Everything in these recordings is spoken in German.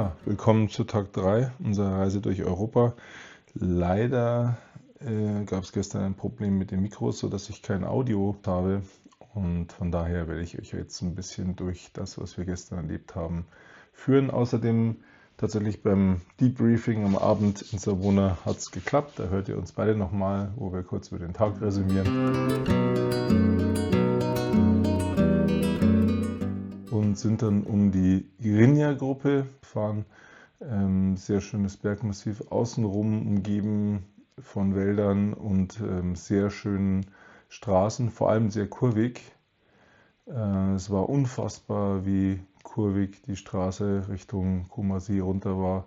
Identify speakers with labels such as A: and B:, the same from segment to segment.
A: Ja, willkommen zu Tag 3 unserer Reise durch Europa. Leider gab es gestern ein Problem mit dem Mikro, sodass ich kein Audio habe. Und von daher werde ich euch jetzt ein bisschen durch das, was wir gestern erlebt haben, führen. Außerdem tatsächlich beim Debriefing am Abend in Savona hat es geklappt. Da hört ihr uns beide nochmal, wo wir kurz über den Tag resümieren. Und sind dann um die Irinja-Gruppe gefahren. Sehr schönes Bergmassiv, außenrum umgeben von Wäldern und sehr schönen Straßen, vor allem sehr kurvig. Es war unfassbar, wie kurvig die Straße Richtung Kumasi runter war.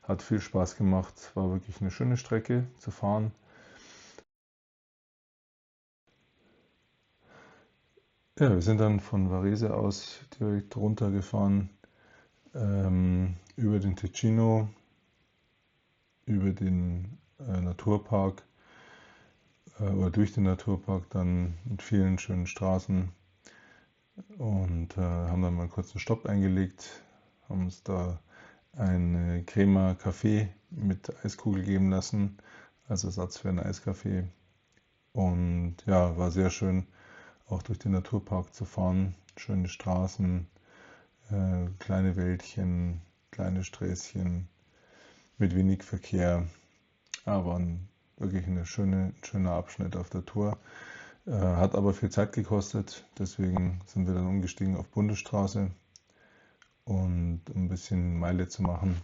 A: Hat viel Spaß gemacht, war wirklich eine schöne Strecke zu fahren. Ja, wir sind dann von Varese aus direkt runtergefahren, über den Ticino, über den Naturpark oder durch den Naturpark, dann mit vielen schönen Straßen und haben dann mal kurz einen Stopp eingelegt, haben uns da ein Crema Café mit Eiskugel geben lassen, als Ersatz für einen Eiskaffee. Und ja, war sehr schön, auch durch den Naturpark zu fahren. Schöne Straßen, kleine Wäldchen, kleine Sträßchen mit wenig Verkehr. Aber wirklich ein schöner Abschnitt auf der Tour. Hat aber viel Zeit gekostet, deswegen sind wir dann umgestiegen auf Bundesstraße und um ein bisschen Meile zu machen.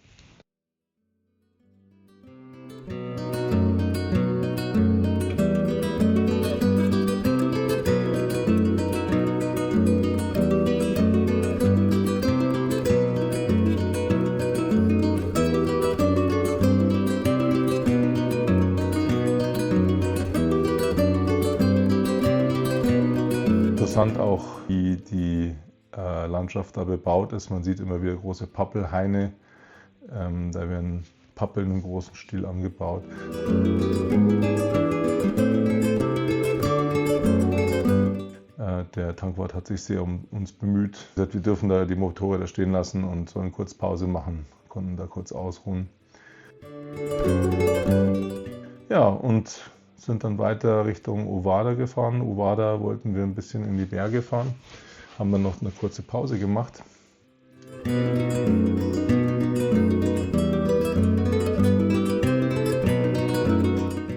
A: Interessant auch, wie die Landschaft da bebaut ist. Man sieht immer wieder große Pappelhaine. Da werden Pappeln im großen Stil angebaut. Der Tankwart hat sich sehr um uns bemüht. Wir dürfen da die Motorräder stehen lassen und sollen kurz Pause machen, konnten da kurz ausruhen. Ja, und sind dann weiter Richtung Ovada gefahren. Ovada wollten wir ein bisschen in die Berge fahren, haben dann noch eine kurze Pause gemacht.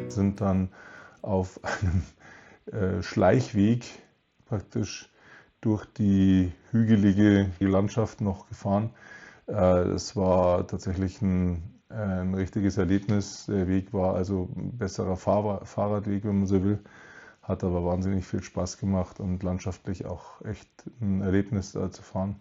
A: Sind dann auf einem Schleichweg praktisch durch die hügelige Landschaft noch gefahren. Es war tatsächlich ein richtiges Erlebnis. Der Weg war also ein besserer Fahrradweg, wenn man so will. Hat aber wahnsinnig viel Spaß gemacht und landschaftlich auch echt ein Erlebnis da zu fahren.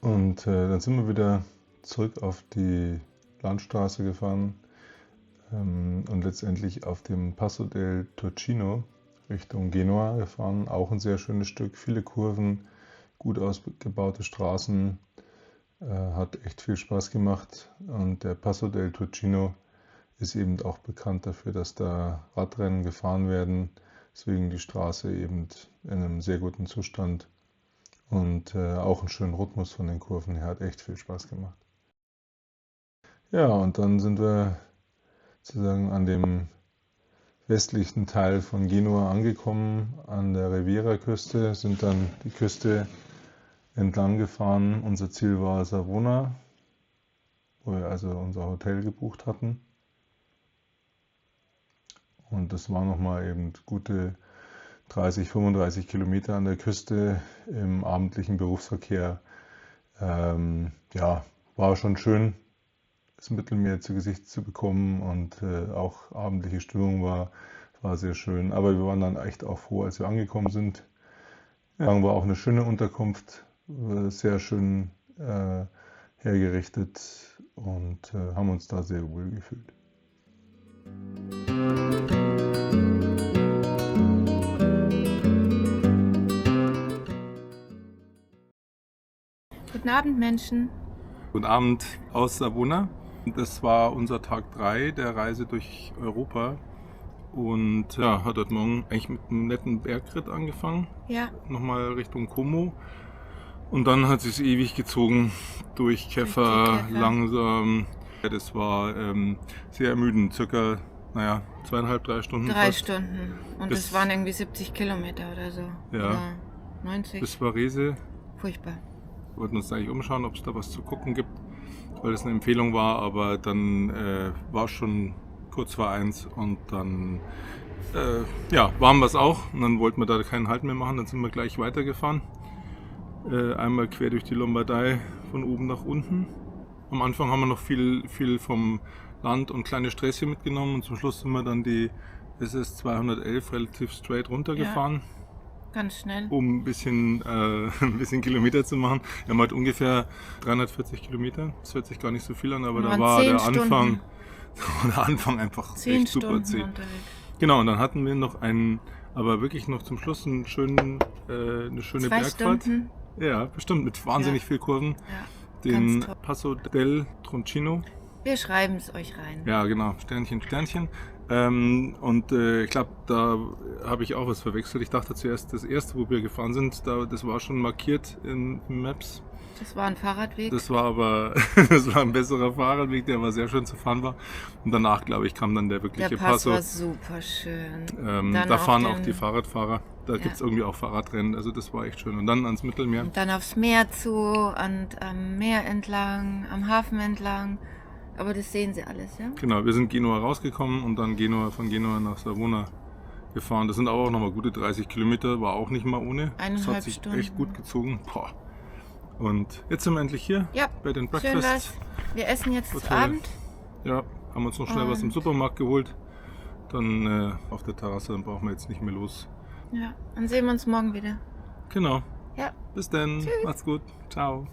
A: Und dann sind wir wieder zurück auf die Landstraße gefahren und letztendlich auf dem Passo del Turchino Richtung Genua gefahren. Auch ein sehr schönes Stück, viele Kurven, gut ausgebaute Straßen, hat echt viel Spaß gemacht. Und der Passo del Turchino ist eben auch bekannt dafür, dass da Radrennen gefahren werden, deswegen die Straße eben in einem sehr guten Zustand. Und auch einen schönen Rhythmus von den Kurven her, hat echt viel Spaß gemacht. Ja, und dann sind wir sozusagen an dem westlichsten Teil von Genua angekommen, an der Riviera-Küste, sind dann die Küste entlang gefahren. Unser Ziel war Savona, wo wir also unser Hotel gebucht hatten. Und das war nochmal eben gute 30, 35 Kilometer an der Küste im abendlichen Berufsverkehr. Ja, war schon schön, das Mittelmeer zu Gesicht zu bekommen und auch abendliche Stimmung war sehr schön. Aber wir waren dann echt auch froh, als wir angekommen sind. Ja, war auch eine schöne Unterkunft, sehr schön hergerichtet und haben uns da sehr wohl gefühlt.
B: Guten Abend, Menschen.
A: Guten Abend aus Savona. Das war unser Tag 3 der Reise durch Europa und ja, hat heute Morgen eigentlich mit einem netten Bergritt angefangen,
B: Ja,
A: nochmal Richtung Como und dann hat es sich ewig gezogen durch Käfer,
B: die Käfer.
A: langsam. Ja, das war sehr ermüdend, circa 2,5, 3 Stunden
B: 3
A: fast.
B: Stunden. Und
A: Bis-
B: es waren irgendwie 70 Kilometer oder so.
A: Ja.
B: Oder 90.
A: Bis Varese.
B: Furchtbar.
A: Wir wollten uns eigentlich umschauen, ob es da was zu gucken gibt, weil es eine Empfehlung war, aber dann war es schon kurz vor 1 und dann waren wir es auch und dann wollten wir da keinen Halt mehr machen, dann sind wir gleich weitergefahren. Einmal quer durch die Lombardei von oben nach unten. Am Anfang haben wir noch viel vom Land und kleine Sträßchen mitgenommen und zum Schluss sind wir dann die SS 211 relativ straight runtergefahren.
B: Ganz schnell.
A: Um ein bisschen Kilometer zu machen. Wir haben halt ungefähr 340 Kilometer. Das hört sich gar nicht so viel an, aber da war der Anfang einfach
B: 10
A: echt super
B: Stunden
A: zäh.
B: unterwegs.
A: Genau, und dann hatten wir noch aber wirklich noch zum Schluss eine schöne
B: 2
A: Bergfahrt.
B: Stunden.
A: Ja, bestimmt, mit wahnsinnig viel Kurven.
B: Ja,
A: Den
B: ganz toll.
A: Passo del Troncino.
B: Wir schreiben es euch rein.
A: Ja, genau, Sternchen, Sternchen. Ich glaube, da habe ich auch was verwechselt. Ich dachte zuerst, das erste, wo wir gefahren sind, das war schon markiert in Maps.
B: Das war ein Fahrradweg.
A: Das war aber ein besserer Fahrradweg, der aber sehr schön zu fahren war. Und danach, glaube ich, kam dann der wirkliche
B: der Pass
A: Passo.
B: war super schön.
A: Da fahren auch die Fahrradfahrer. Da gibt es irgendwie auch Fahrradrennen. Also das war echt schön. Und dann ans Mittelmeer.
B: Und dann aufs Meer zu und am Meer entlang, am Hafen entlang. Aber das sehen Sie alles, ja?
A: Genau, wir sind Genua rausgekommen und dann von Genua nach Savona gefahren. Das sind aber auch nochmal gute 30 Kilometer, war auch nicht mal ohne. Das
B: 1,5
A: hat sich
B: Stunden.
A: echt gut gezogen. Boah. Und jetzt sind wir endlich hier
B: Ja,
A: bei den
B: schön
A: Breakfast.
B: was. Wir essen jetzt zu
A: Hotel.
B: Abend.
A: Ja, haben uns noch schnell was im
B: Und-
A: Supermarkt geholt. Dann auf der Terrasse, dann brauchen wir jetzt nicht mehr los.
B: Ja, dann sehen wir uns morgen wieder.
A: Genau.
B: Ja.
A: Bis dann.
B: Tschüss.
A: Macht's gut. Ciao.